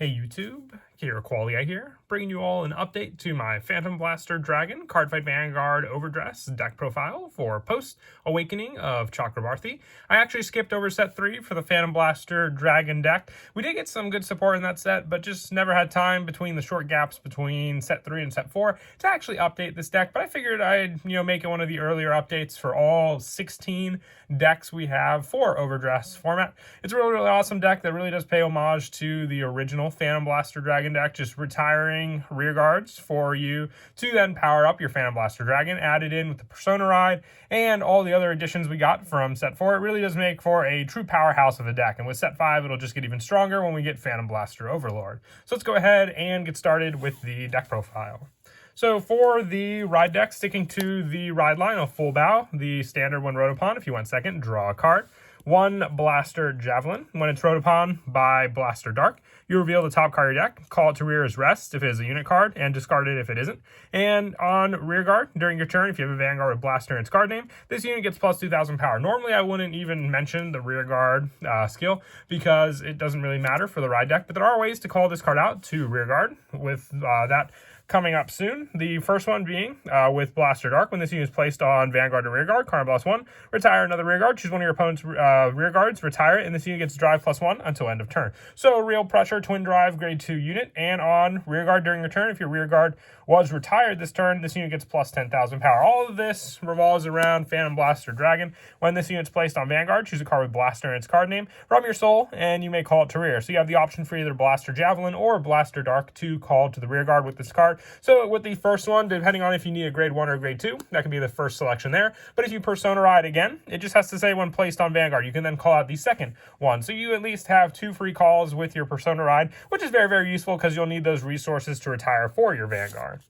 Hey YouTube, Kira Qualia here, bringing you all an update to my Phantom Blaster Dragon Cardfight Vanguard Overdress deck profile for post-awakening of Chakrabarthi. I actually skipped over set 3 for the Phantom Blaster Dragon deck. We did get some good support in that set, but just never had time between the short gaps between set 3 and set 4 to actually update this deck, but I figured I'd make it one of the earlier updates for all 16 decks we have for Overdress format. It's a really awesome deck that really does pay homage to the original Phantom Blaster Dragon deck, just retiring rear guards for you to then power up your Phantom Blaster Dragon, added in with the Persona Ride and all the other additions we got from set 4. It really does make for a true powerhouse of a deck, and with set 5 it'll just get even stronger when we get Phantom Blaster Overlord. So let's go ahead and get started with the deck profile. So for the ride deck, sticking to the ride line of full bow, the standard when rode upon, if you want second, draw a card. 1 Blaster Javelin. When it's rode upon by Blaster Dark, you reveal the top card of your deck, call it to rear as rest if it is a unit card, and discard it if it isn't. And on rear guard, during your turn, if you have a Vanguard with Blaster in its card name, this unit gets plus 2,000 power. Normally, I wouldn't even mention the rear guard skill because it doesn't really matter for the ride deck, but there are ways to call this card out to rear guard with that coming up soon. The first one being with Blaster Dark. When this unit is placed on Vanguard or rear guard, card +1, retire another rear guard. Choose one of your opponent's rear guards, retire it, and this unit gets drive +1 until end of turn. So real pressure, twin drive, grade 2 unit. And on rear guard during your turn, if your rear guard was retired this turn, this unit gets plus 10,000 power. All of this revolves around Phantom Blaster Dragon. When this unit is placed on Vanguard, choose a card with Blaster in its card name from your soul, and you may call it to rear. So you have the option for either Blaster Javelin or Blaster Dark to call to the rear guard with this card. So with the first one, depending on if you need a grade 1 or grade 2, that can be the first selection there. But if you Persona Ride again, it just has to say when placed on Vanguard. You can then call out the second one. So you at least have 2 free calls with your Persona Ride, which is very useful because you'll need those resources to retire for your Vanguard.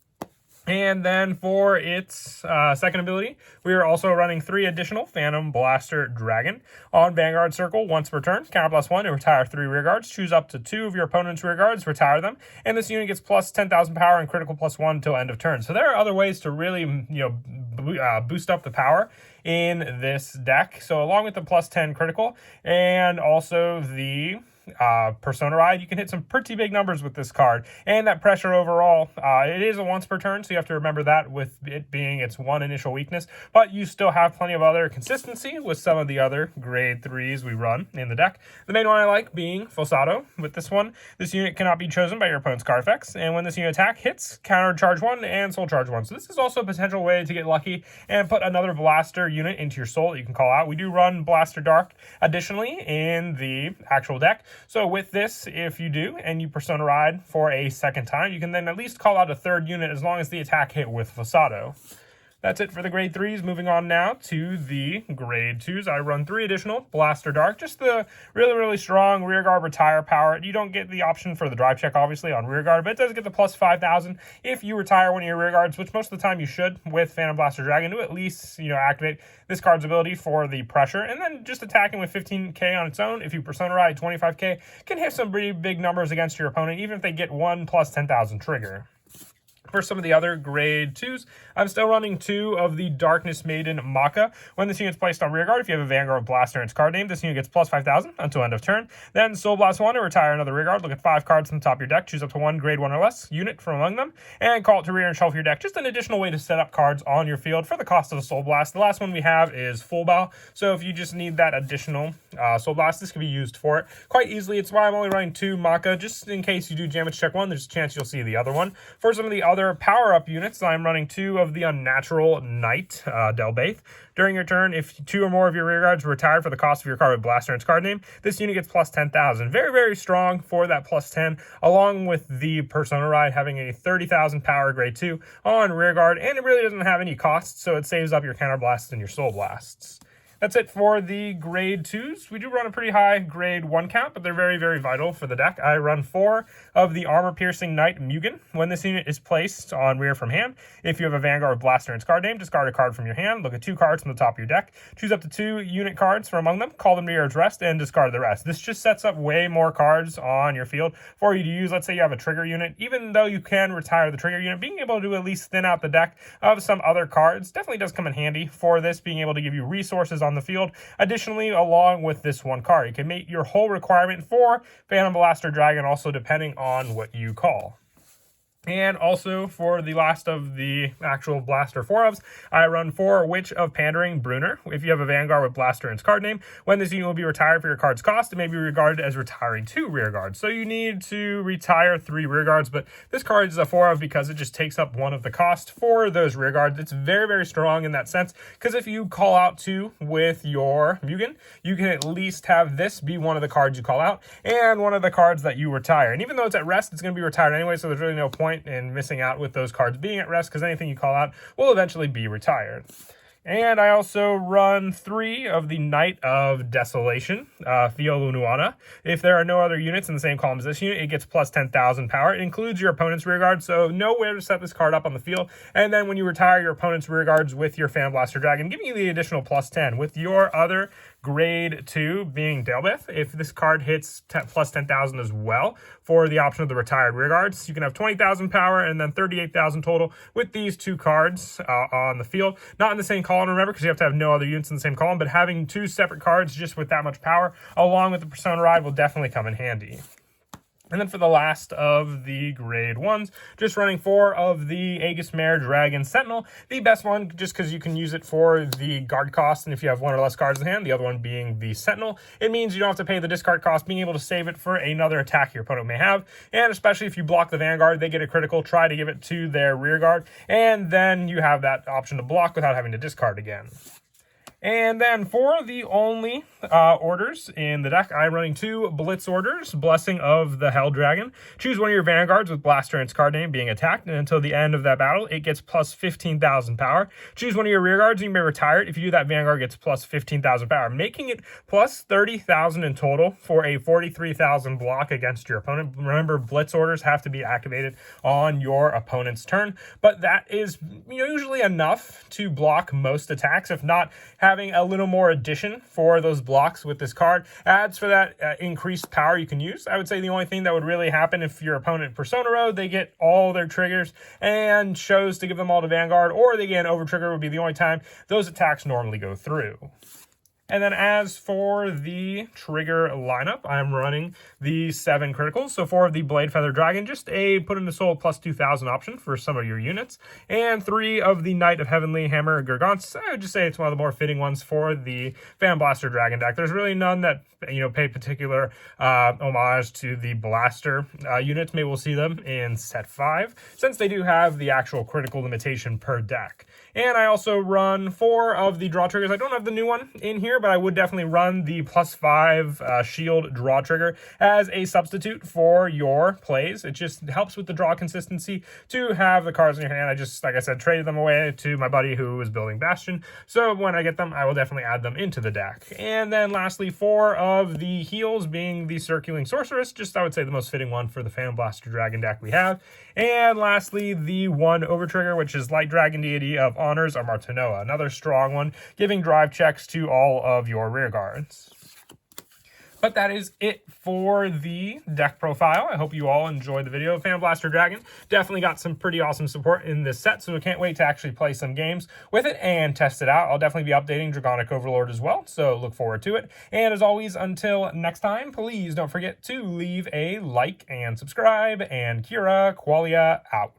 And then for its second ability, we are also running 3 additional Phantom Blaster Dragon. On Vanguard Circle, once per turn, counter +1 and retire 3 rear guards. Choose up to 2 of your opponent's rear guards, retire them, and this unit gets plus 10,000 power and critical +1 until end of turn. So there are other ways to really, boost up the power in this deck. So along with the plus 10 critical and also the Persona Ride, you can hit some pretty big numbers with this card. And that pressure overall, it is a once per turn, so you have to remember that with it being its one initial weakness, but you still have plenty of other consistency with some of the other grade 3s we run in the deck. The main one I like being Fossado. With this one, this unit cannot be chosen by your opponent's card effects, and when this unit attack hits, counter charge 1 and soul charge 1. So this is also a potential way to get lucky and put another blaster unit into your soul that you can call out. We do run Blaster Dark additionally in the actual deck. So with this, if you do, and you Persona Ride for a second time, you can then at least call out a third unit as long as the attack hit with Fossado. That's it for the grade 3s. Moving on now to the grade 2s. I run 3 additional Blaster Dark. Just the really strong rear guard retire power. You don't get the option for the drive check, obviously, on rear guard, but it does get the plus 5,000 if you retire one of your rear guards, which most of the time you should with Phantom Blaster Dragon to at least, activate this card's ability for the pressure. And then just attacking with 15k on its own, if you Persona Ride 25k, can hit some pretty big numbers against your opponent, even if they get 1 plus 10,000 trigger. For some of the other grade 2s, I'm still running 2 of the Darkness Maiden Maka. When this unit is placed on rear guard, if you have a Vanguard Blaster in its card name, this unit gets plus 5,000 until end of turn. Then Soul Blast 1 to retire another rear guard. Look at 5 cards from the top of your deck. Choose up to 1 grade 1 or less unit from among them, and call it to rear and shelf your deck. Just an additional way to set up cards on your field for the cost of a Soul Blast. The last one we have is Full Bow, so if you just need that additional Soul Blast, this can be used for it quite easily. It's why I'm only running 2 Maka, just in case you do damage check 1, there's a chance you'll see the other one. For some of the other power-up units, I'm running 2 of the Unnatural Knight Delbaith. During your turn, if 2 or more of your rear guards retired for the cost of your card with Blaster in its card name, this unit gets plus 10,000. Very strong for that plus 10, along with the Persona Ride having a 30,000 power grade 2 on rear guard, and it really doesn't have any costs, so it saves up your counter blasts and your soul blasts. That's it for the grade 2s. We do run a pretty high grade 1 count, but they're very vital for the deck. I run 4 of the Armor Piercing Knight Mugen. When this unit is placed on rear from hand, if you have a Vanguard Blaster in its card name, discard a card from your hand, look at 2 cards from the top of your deck, choose up to 2 unit cards from among them, call them to your rest, and discard the rest. This just sets up way more cards on your field for you to use. Let's say you have a trigger unit. Even though you can retire the trigger unit, being able to at least thin out the deck of some other cards definitely does come in handy for this, being able to give you resources on on the field. Additionally, along with this one card, it can make your whole requirement for Phantom Blaster Dragon, also depending on what you call. And also, for the last of the actual Blaster 4-ofs, I run 4 Witch of Pandering Bruner. If you have a Vanguard with Blaster in its card name, when this unit will be retired for your card's cost, it may be regarded as retiring 2 rear guards. So you need to retire 3 rear guards, but this card is a 4-of because it just takes up 1 of the cost for those rear guards. It's very, very strong in that sense, because if you call out 2 with your Mugen, you can at least have this be one of the cards you call out, and one of the cards that you retire. And even though it's at rest, it's going to be retired anyway, so there's really no point in missing out with those cards being at rest, because anything you call out will eventually be retired. And I also run 3 of the Knight of Desolation, Fiolunuana. If there are no other units in the same column as this unit, it gets plus 10,000 power. It includes your opponent's rear guard, so know where to set this card up on the field. And then when you retire your opponent's rear guards with your Phantom Blaster Dragon, giving you the additional plus 10. With your other grade 2 being Delbeth, if this card hits plus 10,000 as well for the option of the retired rear guards, you can have 20,000 power and then 38,000 total with these 2 cards on the field. Not in the same column, remember, because you have to have no other units in the same column, but having 2 separate cards just with that much power along with the Persona Ride will definitely come in handy. And then for the last of the grade 1s, just running 4 of the Aegis Mare Dragon Sentinel. The best one, just because you can use it for the guard cost, and if you have 1 or less cards in hand, the other one being the Sentinel, it means you don't have to pay the discard cost, being able to save it for another attack your opponent may have. And especially if you block the Vanguard, they get a critical, try to give it to their rear guard, and then you have that option to block without having to discard again. And then for the only orders in the deck, I'm running 2 Blitz orders, Blessing of the Hell Dragon. Choose one of your Vanguards with Blaster in its card name being attacked, and until the end of that battle, it gets plus 15,000 power. Choose one of your rear guards, and you may retire it. If you do that, Vanguard gets plus 15,000 power, making it plus 30,000 in total for a 43,000 block against your opponent. Remember, Blitz orders have to be activated on your opponent's turn, but that is usually enough to block most attacks, if not having a little more addition for those blocks with this card adds for that increased power you can use. I would say the only thing that would really happen if your opponent Persona Road, they get all their triggers and chose to give them all to Vanguard, or they get an over trigger would be the only time those attacks normally go through. And then as for the trigger lineup, I'm running the 7 criticals. So 4 of the Blade Feather Dragon, just a put into soul plus 2,000 option for some of your units. And 3 of the Knight of Heavenly Hammer Gargants. I would just say it's one of the more fitting ones for the Phantom Blaster Dragon deck. There's really none that pay particular homage to the Blaster units. Maybe we'll see them in set 5, since they do have the actual critical limitation per deck. And I also run 4 of the draw triggers. I don't have the new one in here, but I would definitely run the +5 shield draw trigger as a substitute for your plays. It just helps with the draw consistency to have the cards in your hand. I just, like I said, traded them away to my buddy who was building Bastion. So when I get them, I will definitely add them into the deck. And then lastly, 4 of the heals being the Circling Sorceress. Just, I would say, the most fitting one for the Phantom Blaster Dragon deck we have. And lastly, the 1 over trigger, which is Light Dragon Deity of Honors Amartanoa. Another strong one, giving drive checks to all of your rear guards. But that is it for the deck profile. I hope you all enjoyed the video. Phantom Blaster Dragon definitely got some pretty awesome support in this set, so I can't wait to actually play some games with it and test it out. I'll definitely be updating Dragonic Overlord as well, so look forward to it. And as always, until next time, please don't forget to leave a like and subscribe, and Kira Qualia out.